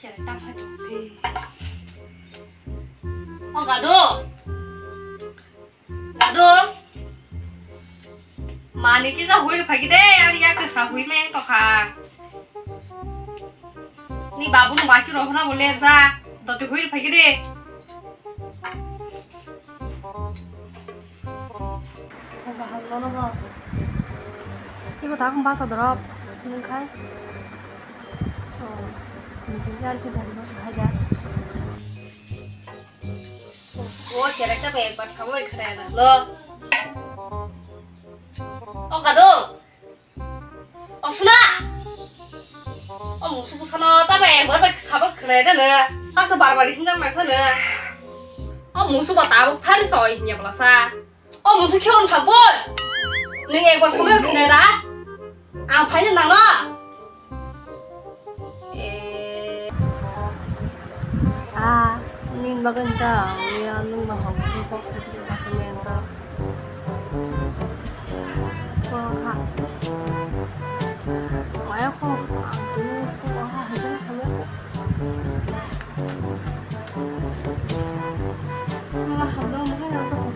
Chị lại tăng 2 chục thì gà được mà này cái sao hủy phải cái đấy anh nhắc cái sao hủy men có khả ni babu nó bác sĩ rồi nó boleh ra đó thì hủy phải cái đấy nó 봐. 이거 다금 봐서 들어. 는 khai. Mình tính ra trên thành nó sẽ hay ra. Ủa chị lại các bạn bật sống về khỏe nè lơ. Cả đâu. Suna. 무슨 사나 따배 뭘 사박 그래 되네. 하서 바로바로 힘장 막서네. 무슨 뭐 나복 팔이 써 있냐 몰라사. 무슨 키우는 방법. 내가 이거 소매 그래라. 안 파는 나나. Nin maganda. Nung mahapupok sa dito sa semento. Ha. Kaya ko, ang tinis ko, hanggang sa mga hanggang mga nasa ko.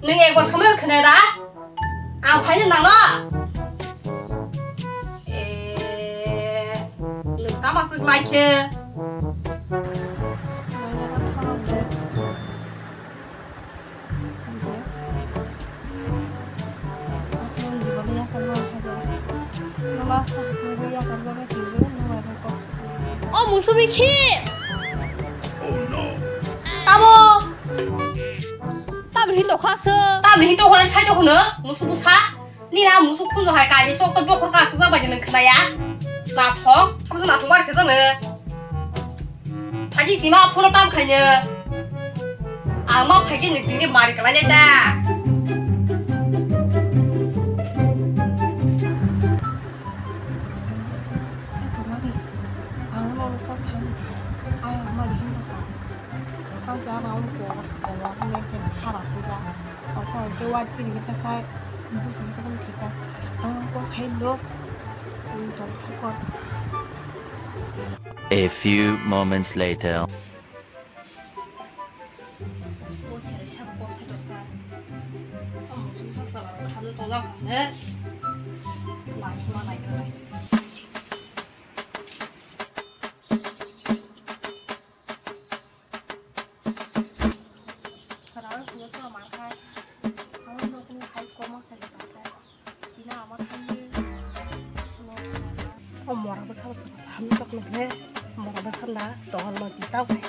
내가 이거 소매 그래라. 안 파는 나나. Masuk lagi. 무슨 미키? 따보. 따블 힌도 갔어. 따블 힌도 그런 사죠 그는 무슨 부사? 니나 무슨 쿤도 할까? 이 속도 몇 콜까 쓰자 봐지는 그나야. 나통? 하면서 나통 말이 되잖아. 파지지마 폰을 땀 가냐. 아마 파지 느낌이 말이 그만했다. A few moments later. 뭐라고 살았어? 한적는데 뭐라고 살라? 너는 있다고 해.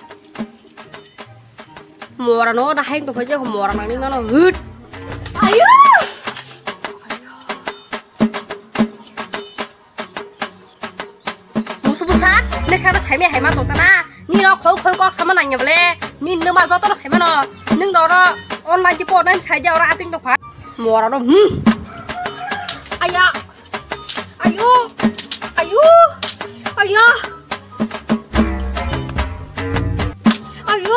뭐라 너나 행동 보지 뭐라 막니 너는 읒. 아유. 무슨 부사? 내가 너 삶에 해만 돌다나. 니너 거기 꽉 사면 안 nhập래. 니 너만 저더러 살면 능 너라 온라인 집보는 사이저라 아띵도 봐. 뭐라 너 아야. 아유. 아유. 아야. 아유.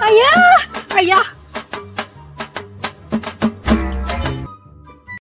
아야. 아야.